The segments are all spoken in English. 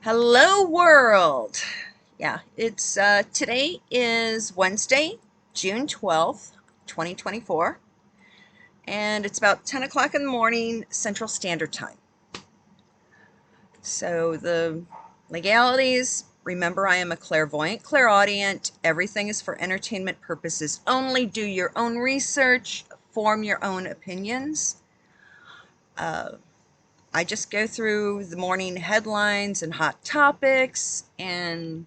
Hello, world. Yeah, it's today is Wednesday, June 12th, 2024, and it's about 10 o'clock in the morning, Central Standard Time. So, the legalities remember, I am a clairvoyant, clairaudient. Everything is for entertainment purposes only. Do your own research, form your own opinions. Uh, I just go through the morning headlines and hot topics, and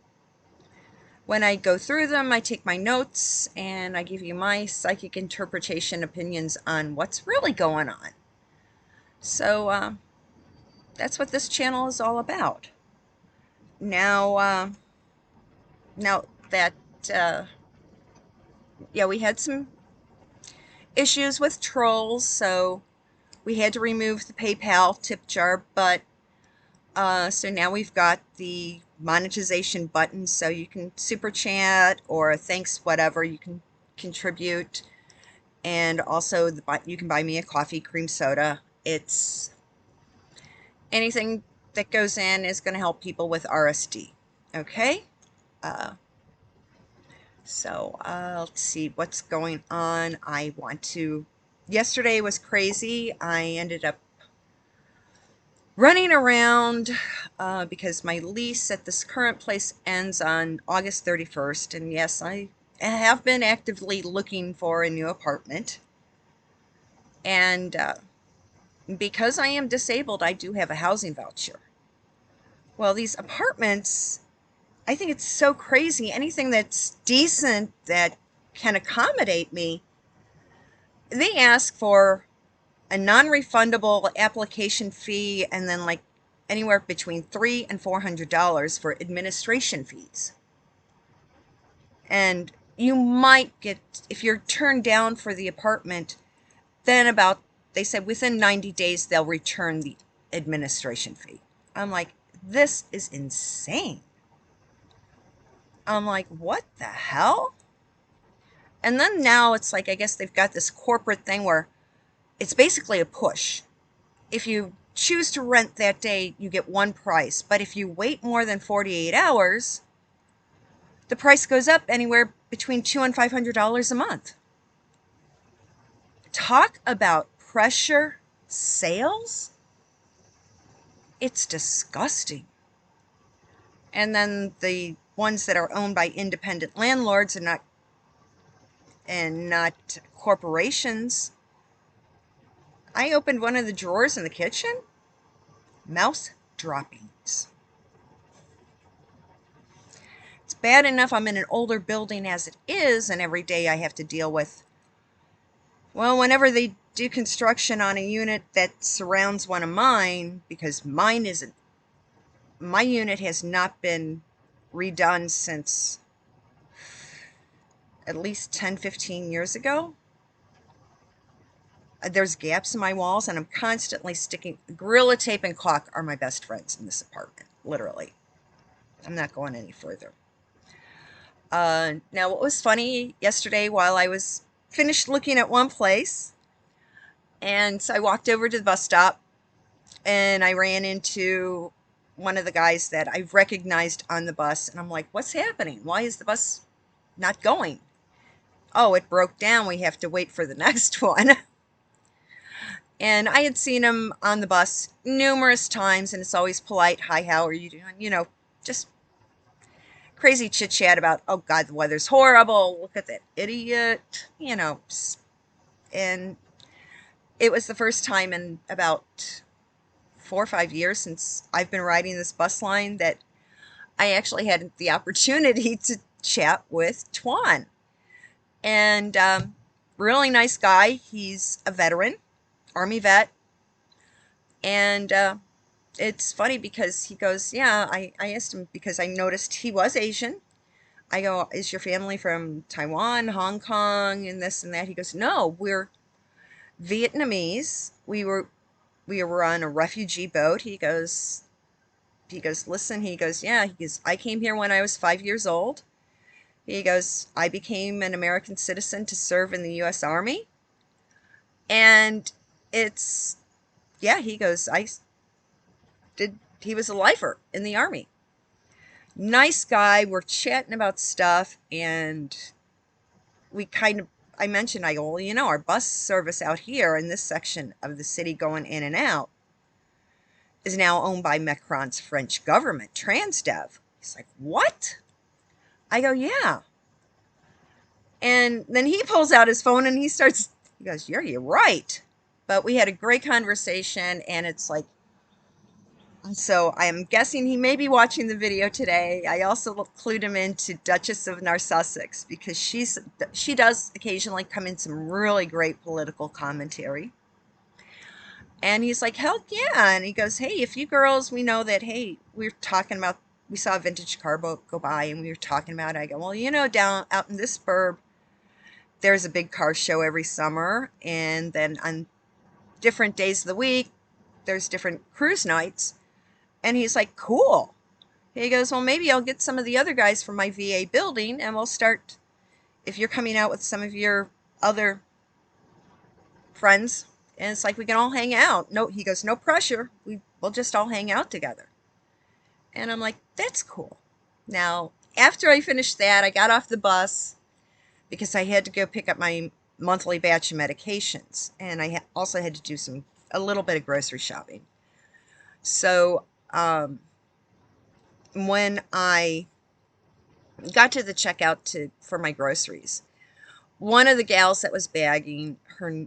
when I go through them, I take my notes and I give you my psychic interpretation opinions on what's really going on. So that's what this channel is all about. Now, now that yeah, we had some issues with trolls, so we had to remove the PayPal tip jar, but so now we've got the monetization button, so you can super chat or thanks whatever you can contribute. And also you can buy me a coffee, cream soda. It's anything that goes in is going to help people with RSD. Okay. uh, let's see what's going on. Yesterday was crazy. I ended up running around because my lease at this current place ends on August 31st, and yes, I have been actively looking for a new apartment. And because I am disabled, I do have a housing voucher. Well, these apartments, I think it's so crazy. Anything that's decent that can accommodate me, they ask for a non-refundable application fee and then like anywhere between $300 and $400 for administration fees. And you might get, if you're turned down for the apartment, then they said within 90 days they'll return the administration fee. I'm like, this is insane. I'm like, what the hell? And then now it's like, I guess they've got this corporate thing where it's basically a push. If you choose to rent that day, you get one price. But if you wait more than 48 hours, the price goes up anywhere between $200 and $500 a month. Talk about pressure sales. It's disgusting. And then the ones that are owned by independent landlords and not corporations. I opened one of the drawers in the kitchen. Mouse droppings. It's bad enough I'm in an older building as it is, and every day I have to deal with, well, whenever they do construction on a unit that surrounds one of mine, because my unit has not been redone since at least 10, 15 years ago. There's gaps in my walls, and I'm constantly sticking. Gorilla Tape and caulk are my best friends in this apartment, literally. I'm not going any further. Now, what was funny yesterday while I was finished looking at one place, and so I walked over to the bus stop, and I ran into one of the guys that I've recognized on the bus, and I'm like, what's happening? Why is the bus not going? Oh, it broke down. We have to wait for the next one. And I had seen him on the bus numerous times, and it's always polite. Hi, how are you doing? Just crazy chit chat about, oh God, the weather's horrible. Look at that idiot. And it was the first time in about 4 or 5 years since I've been riding this bus line that I actually had the opportunity to chat with Twan. And really nice guy. He's a veteran, Army vet. And it's funny because he goes, yeah, I asked him because I noticed he was Asian. I go, is your family from Taiwan, Hong Kong, and this and that? He goes, no, we're Vietnamese. We were on a refugee boat. Listen, he goes, yeah, I came here when I was 5 years old. He goes, I became an American citizen to serve in the U.S. Army. And it's, yeah, he goes, he was a lifer in the Army. Nice guy. We're chatting about stuff, and I mentioned, I go, well, you know, our bus service out here in this section of the city going in and out is now owned by Macron's French government, Transdev. He's like, what? I go, yeah. And then he pulls out his phone and he goes, yeah, you're right. But we had a great conversation, and it's like, so I am guessing he may be watching the video today. I also clued him into Duchess of Narsussex because she does occasionally come in some really great political commentary. And he's like, hell yeah. And he goes, hey, if you girls, we know that, hey, we saw a vintage car boat go by and we were talking about it. I go, well, you know, down out in this burb, there's a big car show every summer. And then on different days of the week, there's different cruise nights. And he's like, cool. He goes, well, maybe I'll get some of the other guys from my VA building and we'll start, if you're coming out with some of your other friends, and it's like we can all hang out. No, he goes, no pressure. We'll just all hang out together. And I'm like, that's cool. Now, after I finished that, I got off the bus because I had to go pick up my monthly batch of medications. And I also had to do a little bit of grocery shopping. So, when I got to the checkout for my groceries, one of the gals that was bagging, her,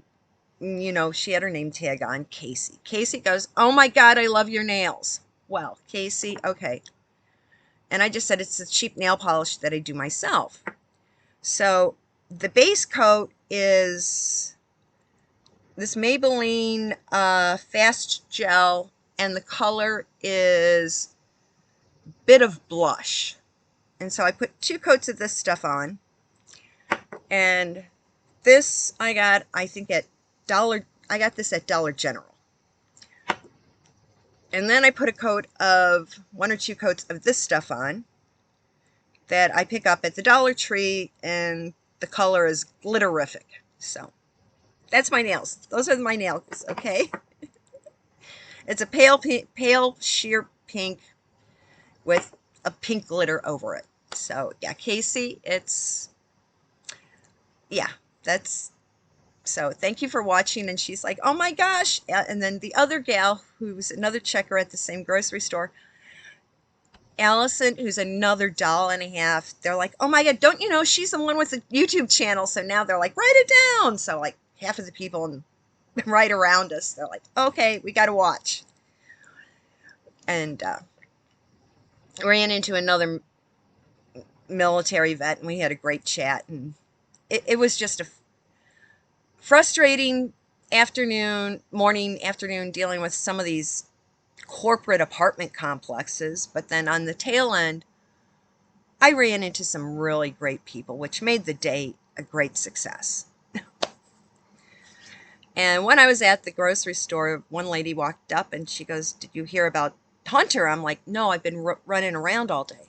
you know, she had her name tag on, Casey. Casey goes, oh my God, I love your nails. Well, Casey, okay. And I just said it's a cheap nail polish that I do myself. So the base coat is this Maybelline Fast Gel, and the color is Bit of Blush. And so I put 2 coats of this stuff on. And this I got, I think I got this at Dollar General. And then I put a coat of 1 or 2 coats of this stuff on that I pick up at the Dollar Tree, and the color is glitterific. So that's my nails. Those are my nails, okay? It's a pale sheer pink with a pink glitter over it. So yeah, Casey, so thank you for watching. And she's like, oh my gosh. And then the other gal, who's another checker at the same grocery store, Allison, who's another $1.50, they're like, oh my God, don't you know she's the one with the YouTube channel? So now they're like, write it down. So like half of the people right around us, they're like, okay, we got to watch. And ran into another military vet, and we had a great chat. And it was just a frustrating morning, afternoon, dealing with some of these corporate apartment complexes. But then on the tail end, I ran into some really great people, which made the day a great success. And when I was at the grocery store, one lady walked up and she goes, did you hear about Hunter? I'm like, no, I've been running around all day.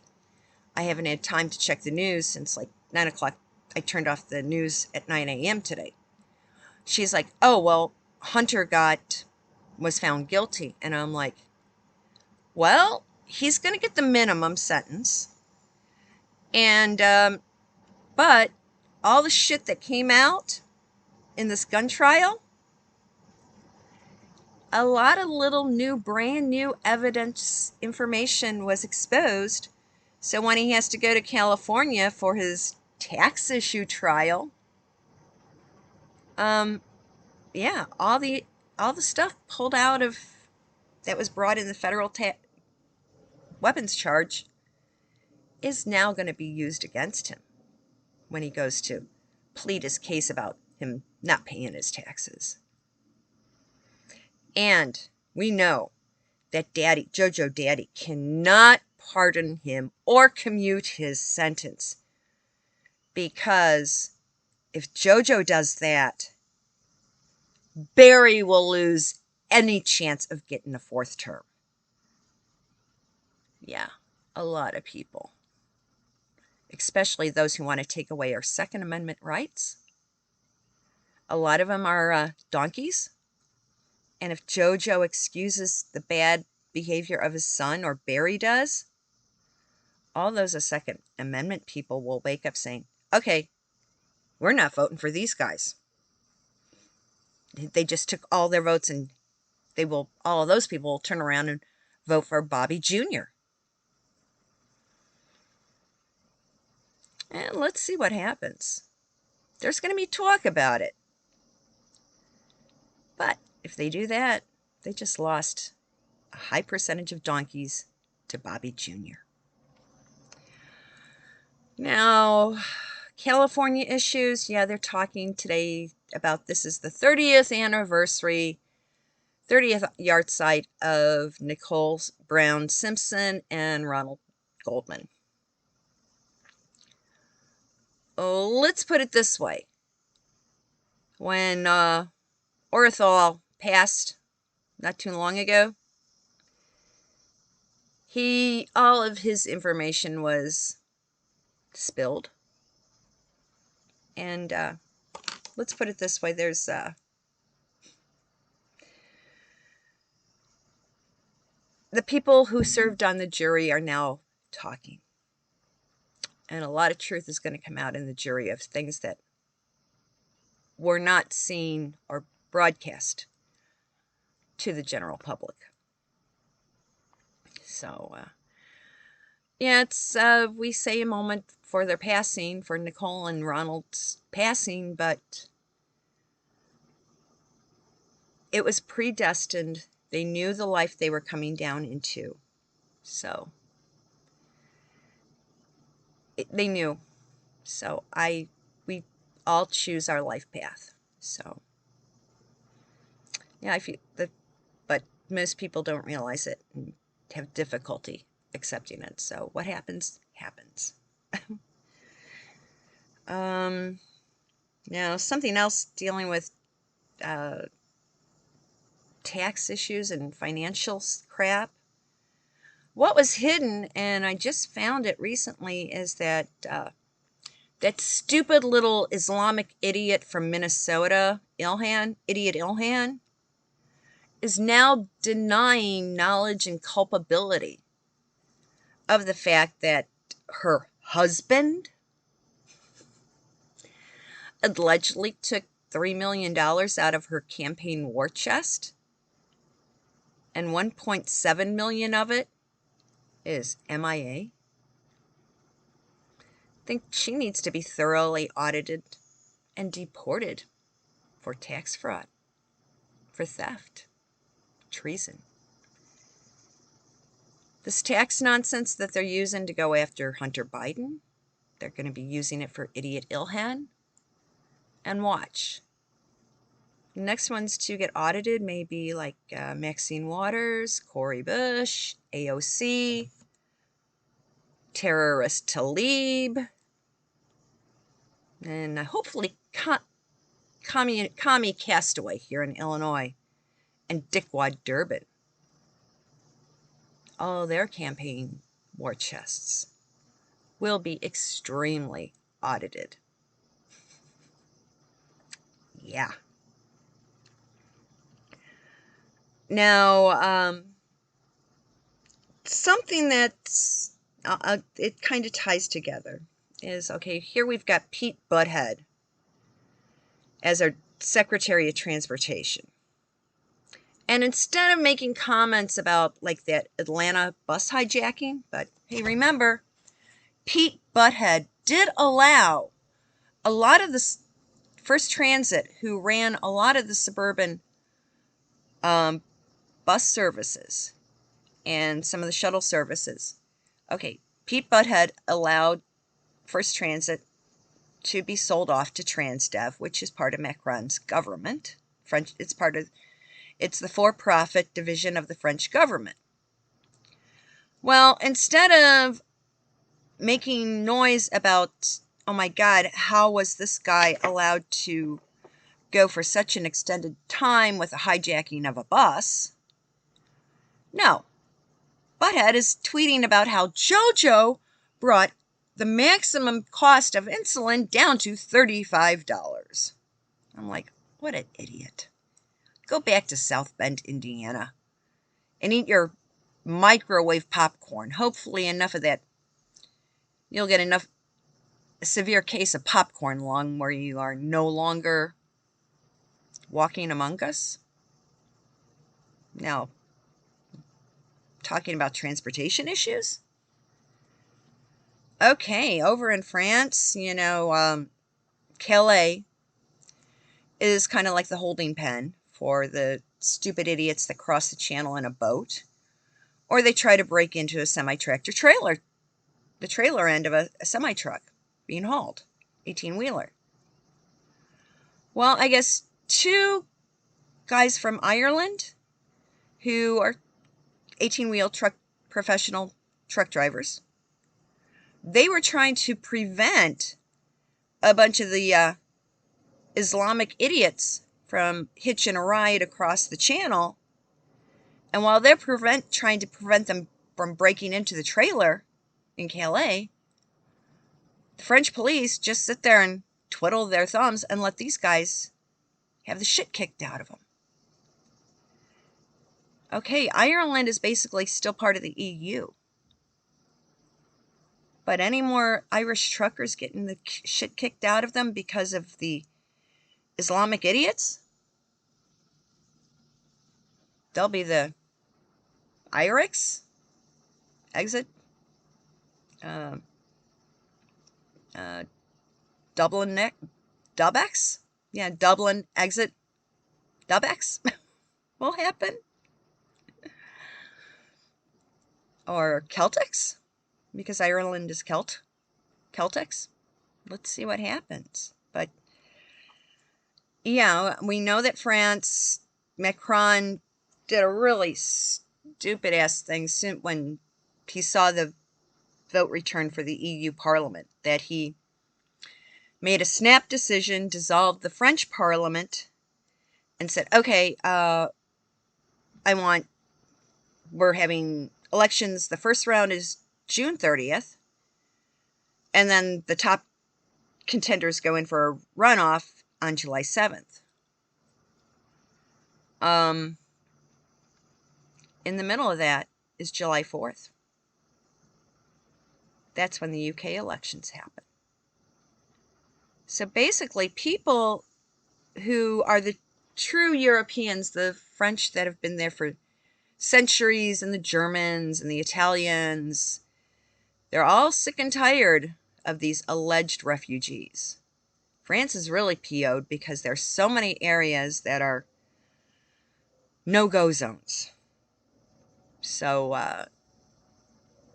I haven't had time to check the news since like 9 o'clock. I turned off the news at 9 a.m. today. She's like, oh, well, Hunter was found guilty. And I'm like, well, he's going to get the minimum sentence. And, but all the shit that came out in this gun trial, a lot of little brand new evidence information was exposed. So when he has to go to California for his tax issue trial, yeah, all the stuff pulled out of that was brought in the federal weapons charge is now going to be used against him when he goes to plead his case about him not paying his taxes. And we know that Jojo Daddy cannot pardon him or commute his sentence, because if Jojo does that, Barry will lose any chance of getting a 4th term. Yeah, a lot of people, especially those who want to take away our Second Amendment rights. A lot of them are donkeys. And if Jojo excuses the bad behavior of his son or Barry does, all those Second Amendment people will wake up saying, okay, we're not voting for these guys. They just took all their votes, and all of those people will turn around and vote for Bobby Jr. And let's see what happens. There's going to be talk about it. But if they do that, they just lost a high percentage of donkeys to Bobby Jr. Now, California issues, yeah, they're talking today about this is the 30th anniversary, 30th yahrzeit of Nicole Brown Simpson and Ronald Goldman. Oh, let's put it this way. When Orenthal passed not too long ago, all of his information was spilled. And let's put it this way, there's the people who served on the jury are now talking. And a lot of truth is going to come out in the jury of things that were not seen or broadcast to the general public. So, yeah, it's, we say a moment for their passing, for Nicole and Ronald's passing, but it was predestined. They knew the life they were coming down into. So, they knew. So, we all choose our life path. So, yeah, I feel that, but most people don't realize it and have difficulty accepting it. So, what happens, happens. Now, something else dealing with tax issues and financial crap. What was hidden, and I just found it recently, is that that stupid little Islamic idiot from Minnesota, Ilhan, is now denying knowledge and culpability of the fact that her husband allegedly took $3 million out of her campaign war chest, and $1.7 million of it is MIA. I think she needs to be thoroughly audited and deported for tax fraud, for theft, treason. This tax nonsense that they're using to go after Hunter Biden, they're going to be using it for idiot Ilhan. And watch. The next ones to get audited may be like Maxine Waters, Cori Bush, AOC, terrorist Tlaib, and hopefully Commie Castaway here in Illinois, and Dickwad Durbin. All their campaign war chests will be extremely audited. Yeah. Now, something that's, it kind of ties together is, okay, here we've got Pete Butthead as our Secretary of Transportation. And instead of making comments about like that Atlanta bus hijacking, but hey, remember, Pete Butthead did allow a lot of the First Transit, who ran a lot of the suburban bus services and some of the shuttle services. Okay, Pete Butthead allowed First Transit to be sold off to Transdev, which is part of Macron's government. It's the for-profit division of the French government. Well, instead of making noise about, oh my God, how was this guy allowed to go for such an extended time with a hijacking of a bus? No. Butthead is tweeting about how JoJo brought the maximum cost of insulin down to $35. I'm like, what an idiot. Go back to South Bend, Indiana, and eat your microwave popcorn. Hopefully enough of that. You'll get enough, a severe case of popcorn lung where you are no longer walking among us. Now, talking about transportation issues. Okay, over in France, Calais is kind of like the holding pen for the stupid idiots that cross the channel in a boat, or they try to break into a semi-tractor trailer, the trailer end of a semi-truck being hauled, 18-wheeler. Well, I guess two guys from Ireland who are 18-wheel truck professional truck drivers, they were trying to prevent a bunch of the Islamic idiots from hitching a ride across the channel. And while they're trying to prevent them from breaking into the trailer in Calais, the French police just sit there and twiddle their thumbs and let these guys have the shit kicked out of them. Okay, Ireland is basically still part of the EU. But any more Irish truckers getting the shit kicked out of them because of the Islamic idiots? They'll be the IRIX exit. Dublin Dubex? Yeah, Dublin exit Dubex will happen. Or Celtics, because Ireland is Celtics. Let's see what happens. But yeah, we know that France, Macron did a really stupid ass thing when he saw the vote return for the EU Parliament, that he made a snap decision, dissolved the French Parliament, and said, okay, we're having elections. The first round is June 30th, and then the top contenders go in for a runoff on July 7th. In the middle of that is July 4th. That's when the UK elections happen. So basically, people who are the true Europeans, the French that have been there for centuries, and the Germans and the Italians, they're all sick and tired of these alleged refugees. France is really PO'd because there's so many areas that are no-go zones. So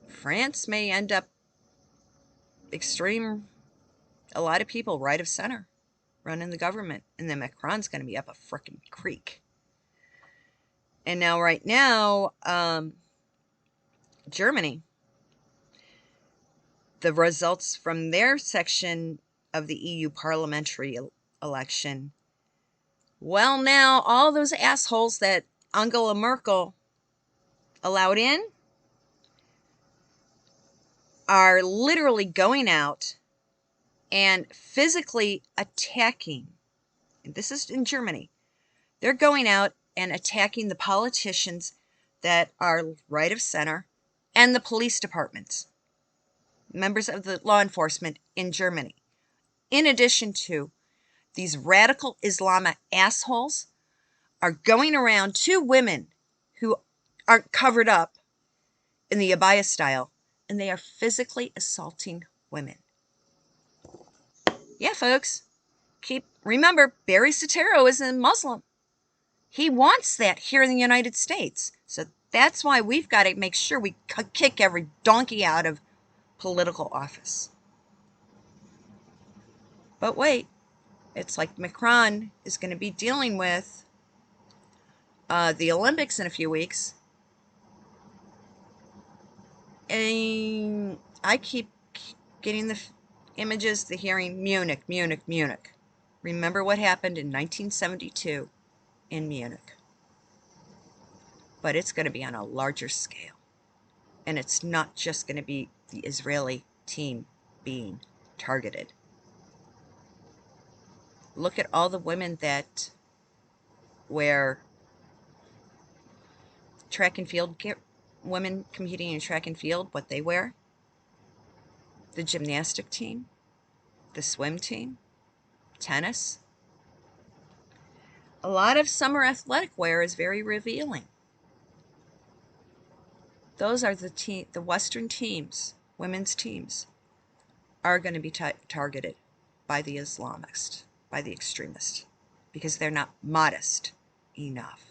France may end up a lot of people right of center running the government, and then Macron's going to be up a frickin' creek. And now, right now, Germany, the results from their section of the EU parliamentary election, well, now all those assholes that Angela Merkel allowed in are literally going out and physically attacking, and this is in Germany, they're going out and attacking the politicians that are right of center and the police departments, members of the law enforcement in Germany. In addition to these radical Islamic assholes are going around to women who aren't covered up in the abaya style, and they are physically assaulting women. Yeah, folks, remember, Barry Soetoro is a Muslim. He wants that here in the United States. So that's why we've got to make sure we kick every donkey out of political office. But wait, it's like Macron is going to be dealing with the Olympics in a few weeks. And I keep getting the images, the hearing, Munich. Remember what happened in 1972 in Munich. But it's going to be on a larger scale. And it's not just going to be the Israeli team being targeted. Look at all the women that wear track and field gear, women competing in track and field, what they wear, the gymnastic team, the swim team, tennis. A lot of summer athletic wear is very revealing. Those are the Western teams, women's teams, are going to be targeted by the Islamists, by the extremists, because they're not modest enough.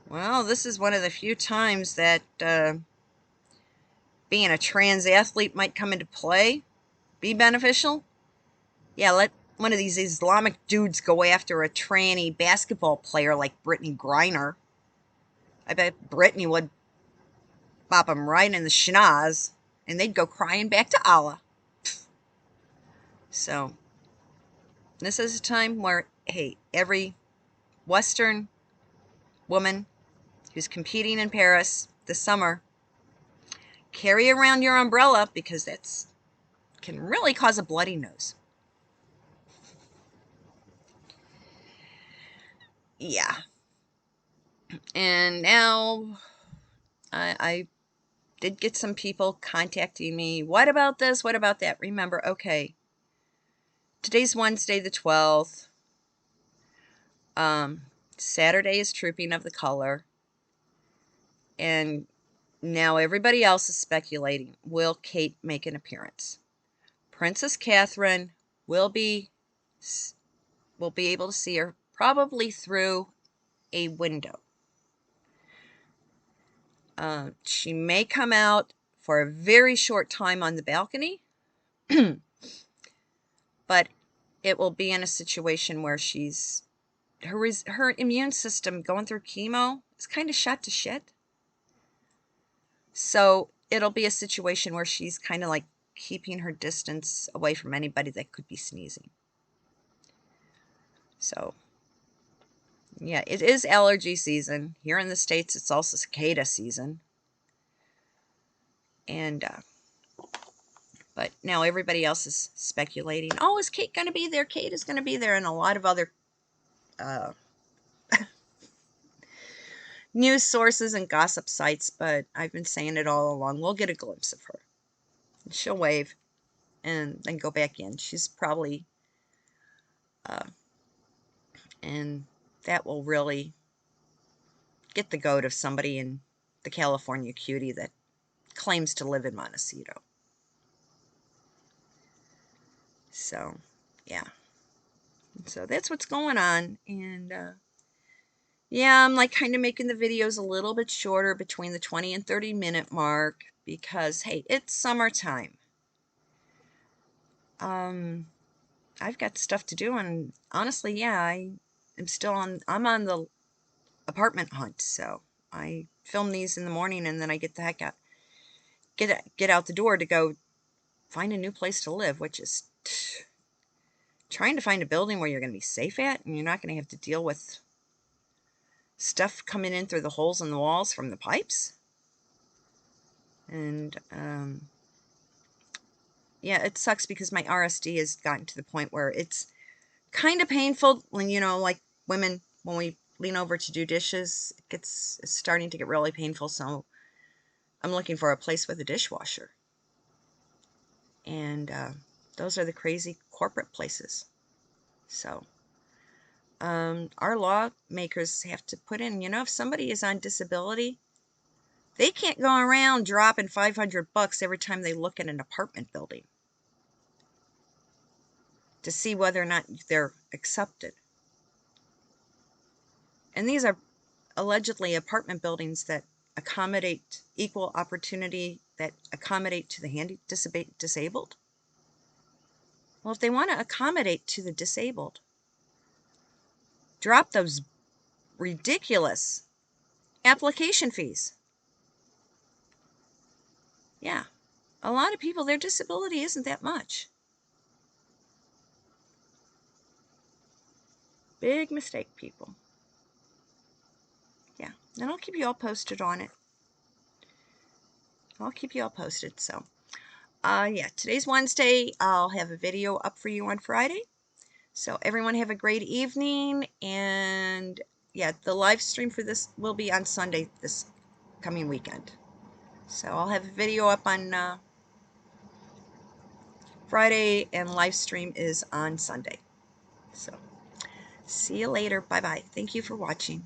Well, this is one of the few times that being a trans athlete might come into play, be beneficial. Yeah, let one of these Islamic dudes go after a tranny basketball player like Brittany Griner. I bet Brittany would bop him right in the schnoz, and they'd go crying back to Allah. So, this is a time where, hey, every Western woman who's competing in Paris this summer, carry around your umbrella, because that's can really cause a bloody nose. Yeah. And now I did get some people contacting me. What about this? What about that? Remember, okay, today's Wednesday the 12th. Saturday is Trooping of the Color. And now everybody else is speculating, will Kate make an appearance? Princess Catherine will be able to see her probably through a window. She may come out for a very short time on the balcony, but it will be in a situation where she's her immune system going through chemo is kind of shot to shit. So it'll be a situation where she's kind of like keeping her distance away from anybody that could be sneezing. So yeah, it is allergy season. Here in the States, it's also cicada season. And but now everybody else is speculating, oh, is Kate going to be there? Kate is going to be there. And a lot of other news sources and gossip sites, but I've been saying it all along. We'll get a glimpse of her. She'll wave and then go back in. She's probably, and that will really get the goat of somebody in the California cutie that claims to live in Montecito. So, yeah. So that's what's going on. And, yeah, I'm like kind of making the videos a little bit shorter, between the 20 and 30 minute mark, because, hey, it's summertime. I've got stuff to do, and honestly, yeah, I'm on the apartment hunt, so I film these in the morning, and then I get the heck out, get out the door to go find a new place to live, which is trying to find a building where you're going to be safe at, and you're not going to have to deal with stuff coming in through the holes in the walls from the pipes. And yeah, it sucks because my RSD has gotten to the point where it's kind of painful when, like women, when we lean over to do dishes, it's starting to get really painful. So I'm looking for a place with a dishwasher. And those are the crazy corporate places. So our lawmakers have to put in, if somebody is on disability, they can't go around dropping $500 every time they look at an apartment building to see whether or not they're accepted. And these are allegedly apartment buildings that accommodate equal opportunity, that accommodate to the disabled. Well, if they want to accommodate to the disabled, drop those ridiculous application fees. Yeah, a lot of people, their disability isn't that much. Big mistake, people. Yeah, and I'll keep you all posted on it. I'll keep you all posted. So, yeah, today's Wednesday. I'll have a video up for you on Friday. So everyone have a great evening. And yeah, the live stream for this will be on Sunday, this upcoming weekend. So I'll have a video up on Friday, and live stream is on Sunday. So see you later. Bye bye. Thank you for watching.